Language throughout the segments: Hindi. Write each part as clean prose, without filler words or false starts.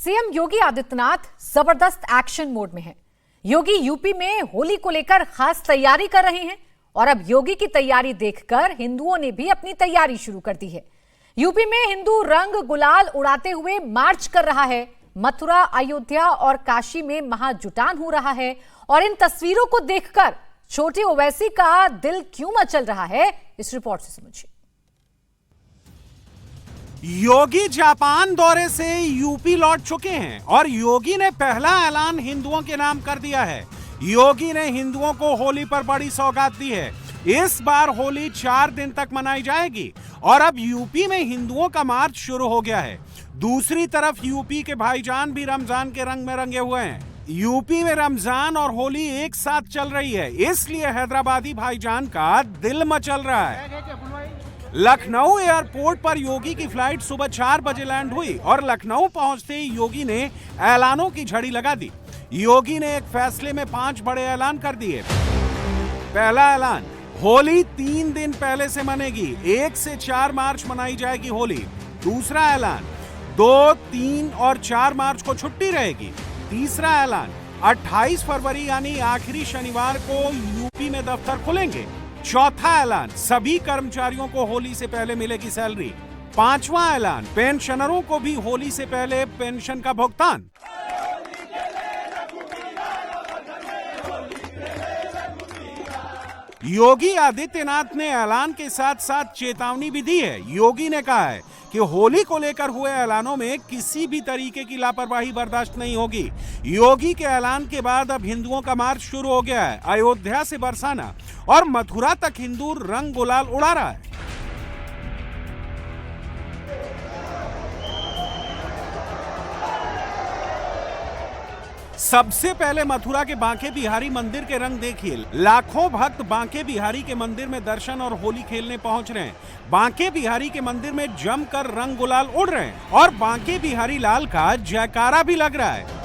सीएम योगी आदित्यनाथ जबरदस्त एक्शन मोड में हैं। योगी यूपी में होली को लेकर खास तैयारी कर रहे हैं और अब योगी की तैयारी देखकर हिंदुओं ने भी अपनी तैयारी शुरू कर दी है। यूपी में हिंदू रंग गुलाल उड़ाते हुए मार्च कर रहा है। मथुरा, अयोध्या और काशी में महाजुटान हो रहा है और इन तस्वीरों को देखकर छोटे ओवैसी का दिल क्यों मचल रहा है, इस रिपोर्ट से समझिए। योगी जापान दौरे से यूपी लौट चुके हैं और योगी ने पहला ऐलान हिंदुओं के नाम कर दिया है। योगी ने हिंदुओं को होली पर बड़ी सौगात दी है। इस बार होली 4 दिन तक मनाई जाएगी और अब यूपी में हिंदुओं का मार्च शुरू हो गया है। दूसरी तरफ यूपी के भाईजान भी रमजान के रंग में रंगे हुए हैं। यूपी में रमजान और होली एक साथ चल रही है, इसलिए हैदराबादी भाईजान का दिल मचल रहा है। लखनऊ एयरपोर्ट पर योगी की फ्लाइट सुबह 4 बजे लैंड हुई और लखनऊ पहुंचते ही योगी ने ऐलानों की झड़ी लगा दी। योगी ने एक फैसले में 5 बड़े ऐलान कर दिए। पहला ऐलान, होली 3 दिन पहले से मनेगी। 1 से 4 मार्च मनाई जाएगी होली। दूसरा ऐलान, 2, 3 और 4 मार्च को छुट्टी रहेगी। तीसरा ऐलान, 28 फरवरी यानी आखिरी शनिवार को यूपी में दफ्तर खुलेंगे। चौथा ऐलान, सभी कर्मचारियों को होली से पहले मिलेगी सैलरी। 5वां ऐलान, पेंशनरों को भी होली से पहले पेंशन का भुगतान। योगी आदित्यनाथ ने ऐलान के साथ साथ चेतावनी भी दी है। योगी ने कहा है कि होली को लेकर हुए ऐलानों में किसी भी तरीके की लापरवाही बर्दाश्त नहीं होगी। योगी के ऐलान के बाद अब हिंदुओं का मार्च शुरू हो गया है। अयोध्या से बरसाना और मथुरा तक हिंदू रंग गुलाल उड़ा रहा है। सबसे पहले मथुरा के बांके बिहारी मंदिर के रंग देखिए। लाखों भक्त बांके बिहारी के मंदिर में दर्शन और होली खेलने पहुंच रहे हैं। बांके बिहारी के मंदिर में जमकर रंग गुलाल उड़ रहे हैं और बांके बिहारी लाल का जयकारा भी लग रहा है।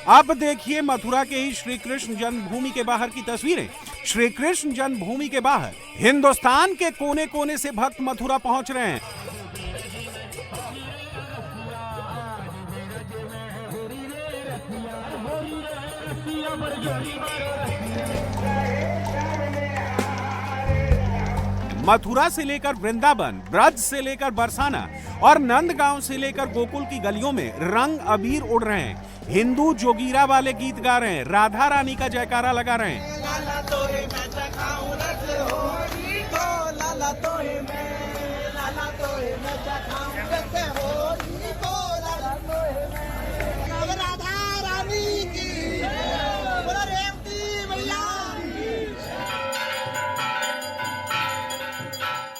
अब देखिए मथुरा के ही श्री कृष्ण जन्मभूमि के बाहर की तस्वीरें। श्री कृष्ण जन्मभूमि के बाहर हिंदुस्तान के कोने कोने से भक्त मथुरा पहुंच रहे हैं। मथुरा से लेकर वृंदावन, ब्रज से लेकर बरसाना और नंदगांव से लेकर गोकुल की गलियों में रंग अबीर उड़ रहे हैं। हिंदू जोगीरा वाले गीत गा रहे हैं, राधा रानी का जयकारा लगा रहे हैं।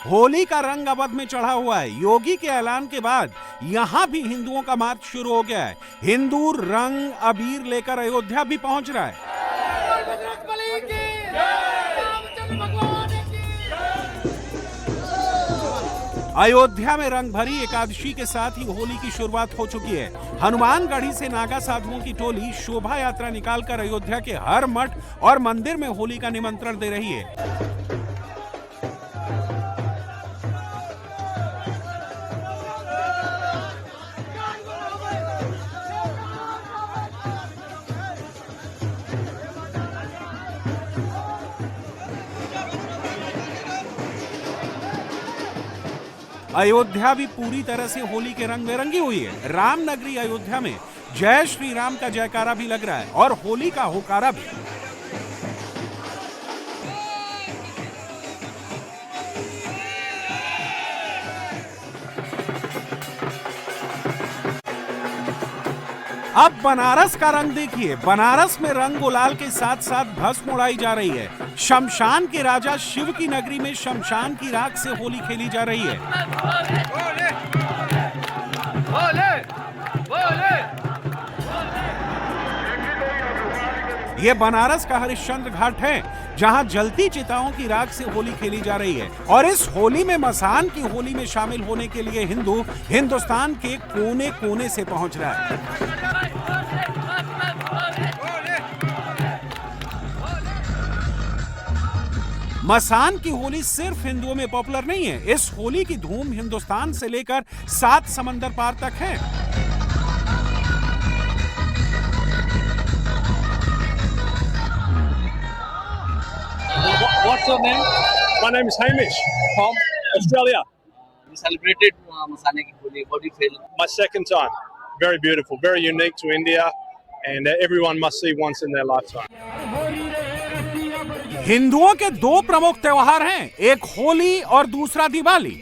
होली का रंग अवध में चढ़ा हुआ है। योगी के ऐलान के बाद यहां भी हिंदुओं का मार्च शुरू हो गया है। हिंदू रंग अबीर लेकर अयोध्या भी पहुंच रहा है। अयोध्या में रंग भरी एकादशी के साथ ही होली की शुरुआत हो चुकी है। हनुमानगढ़ी से नागा साधुओं की टोली शोभा यात्रा निकालकर अयोध्या के हर मठ और मंदिर में होली का निमंत्रण दे रही है। अयोध्या भी पूरी तरह से होली के रंग में रंगी हुई है। रामनगरी अयोध्या में जय श्री राम का जयकारा भी लग रहा है और होली का हुकारा भी। अब बनारस का रंग देखिए। बनारस में रंग गुलाल के साथ साथ भस्म उड़ाई जा रही है। शमशान के राजा शिव की नगरी में शमशान की राख से होली खेली जा रही है। ये बनारस का हरिश्चंद्र घाट है, जहां जलती चिताओं की राख से होली खेली जा रही है और इस होली में मसान की होली में शामिल होने के लिए हिंदू हिंदुस्तान के कोने कोने से पहुंच रहा है। मसान की होली सिर्फ हिंदुओं में पॉपुलर नहीं है, इस होली की धूम हिंदुस्तान से लेकर 7 समंदर पार तक है। What's your name? My name is Hamish From? Australia. You celebrated Masane ki Holi. What do you feel? My second time. Very beautiful, very unique to India, and everyone must see once in their lifetime. हिंदुओं के 2 प्रमुख त्योहार हैं, एक होली और दूसरा दिवाली।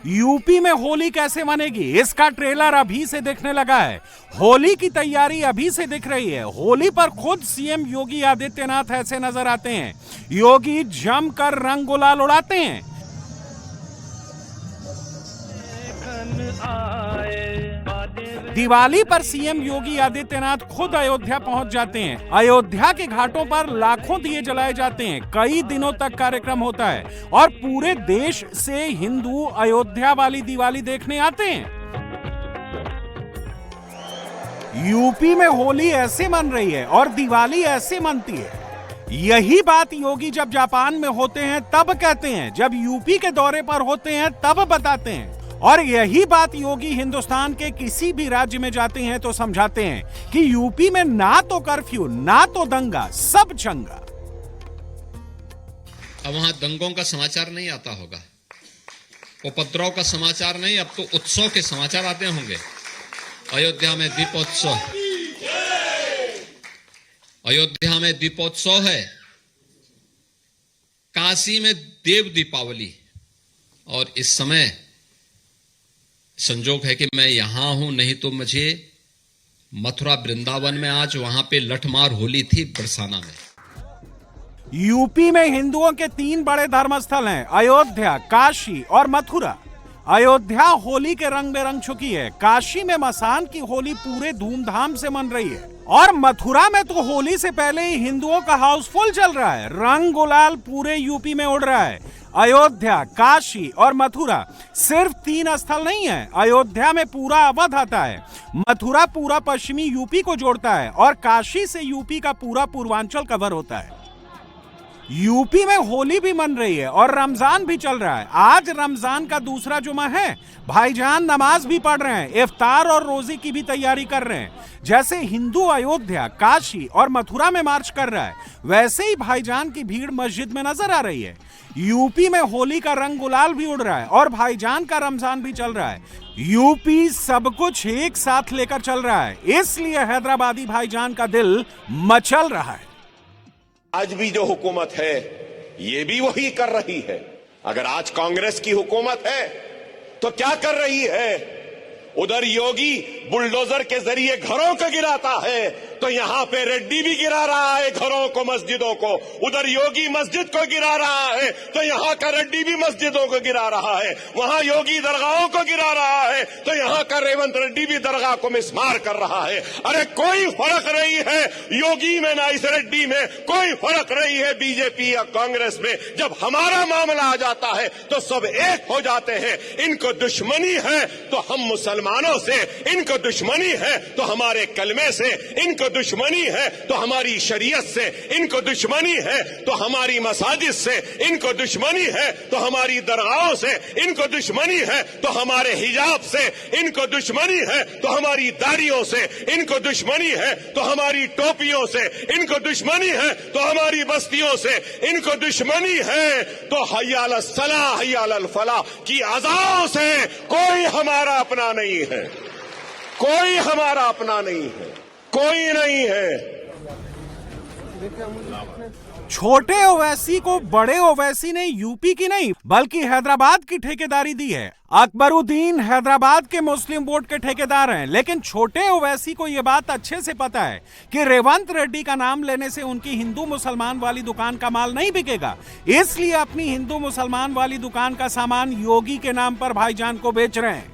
यूपी में होली कैसे मनेगी, इसका ट्रेलर अभी से दिखने लगा है। होली की तैयारी अभी से दिख रही है। होली पर खुद सीएम योगी आदित्यनाथ ऐसे नजर आते हैं। योगी जमकर रंग गुलाल उड़ाते हैं। दिवाली पर सीएम योगी आदित्यनाथ खुद अयोध्या पहुंच जाते हैं। अयोध्या के घाटों पर लाखों दिए जलाए जाते हैं। कई दिनों तक कार्यक्रम होता है और पूरे देश से हिंदू अयोध्या वाली दिवाली देखने आते हैं। यूपी में होली ऐसे मन रही है और दिवाली ऐसे मनती है। यही बात योगी जब जापान में होते हैं तब कहते हैं, जब यूपी के दौरे पर होते हैं तब बताते हैं, और यही बात योगी हिंदुस्तान के किसी भी राज्य में जाते हैं तो समझाते हैं कि यूपी में ना तो कर्फ्यू, ना तो दंगा, सब चंगा। अब वहां दंगों का समाचार नहीं आता होगा, उपद्रव का समाचार नहीं, अब तो उत्सव के समाचार आते होंगे। अयोध्या में दीपोत्सव, अयोध्या में दीपोत्सव है, काशी में देव दीपावली, और इस समय संजोग है कि मैं यहां हूं, नहीं तो मुझे मथुरा वृंदावन में आज वहां पे लठमार होली थी बरसाना में। यूपी में हिंदुओं के 3 बड़े धर्मस्थल हैं, अयोध्या, काशी और मथुरा। अयोध्या होली के रंग में रंग चुकी है। काशी में मसान की होली पूरे धूमधाम से मन रही है और मथुरा में तो होली से पहले ही हिंदुओं का हाउसफुल चल रहा है। रंग गुलाल पूरे यूपी में उड़ रहा है। अयोध्या, काशी और मथुरा सिर्फ 3 स्थल नहीं है। अयोध्या में पूरा अवध आता है, मथुरा पूरा पश्चिमी यूपी को जोड़ता है और काशी से यूपी का पूरा पूर्वांचल कवर होता है। यूपी में होली भी मन रही है और रमजान भी चल रहा है। आज रमजान का दूसरा जुमा है। भाईजान नमाज भी पढ़ रहे हैं, इफ्तार और रोजी की भी तैयारी कर रहे हैं। जैसे हिंदू अयोध्या, काशी और मथुरा में मार्च कर रहा है, वैसे ही भाईजान की भीड़ मस्जिद में नजर आ रही है। यूपी में होली का रंग गुलाल भी उड़ रहा है और भाईजान का रमजान भी चल रहा है। यूपी सब कुछ एक साथ लेकर चल रहा है, इसलिए हैदराबादी भाईजान का दिल मचल रहा है। आज भी जो हुकूमत है ये भी वही कर रही है। अगर आज कांग्रेस की हुकूमत है तो क्या कर रही है? उधर योगी बुलडोजर के जरिए घरों को गिराता है तो यहां पे रेड्डी भी गिरा रहा है घरों को, मस्जिदों को। उधर योगी मस्जिद को गिरा रहा है तो यहां का रेड्डी भी मस्जिदों को गिरा रहा है। वहां योगी दरगाहों को गिरा रहा है तो यहां का रेवंत रेड्डी भी दरगाह को मिसमार कर रहा है। अरे कोई फर्क नहीं है योगी में ना इस रेड्डी में, कोई फर्क नहीं है बीजेपी या कांग्रेस में। जब हमारा मामला आ जाता है तो सब एक हो जाते हैं। इनको दुश्मनी है तो हम मुसलमानों से, इनको दुश्मनी है तो हमारे कलमे से, इनको दुश्मनी है तो हमारी शरीयत से, इनको दुश्मनी है तो हमारी मसाजिद से, इनको दुश्मनी है तो हमारी दरगाहों से, इनको दुश्मनी है तो हमारे हिजाब से, इनको दुश्मनी है तो हमारी दाढ़ियों से, इनको दुश्मनी है तो हमारी टोपियों से, इनको दुश्मनी है तो हमारी बस्तियों से, इनको दुश्मनी है तो हय्या अल सलाह हय्या अल फलाह की अज़ाओं से। कोई हमारा अपना नहीं है, कोई हमारा अपना नहीं है, कोई नहीं है। छोटे ओवैसी को बड़े ओवैसी ने यूपी की नहीं बल्कि हैदराबाद की ठेकेदारी दी है। अकबरुद्दीन हैदराबाद के मुस्लिम बोर्ड के ठेकेदार हैं, लेकिन छोटे ओवैसी को यह बात अच्छे से पता है कि रेवंत रेड्डी का नाम लेने से उनकी हिंदू मुसलमान वाली दुकान का माल नहीं बिकेगा। इसलिए अपनी हिंदू मुसलमान वाली दुकान का सामान योगी के नाम पर भाईजान को बेच रहे हैं।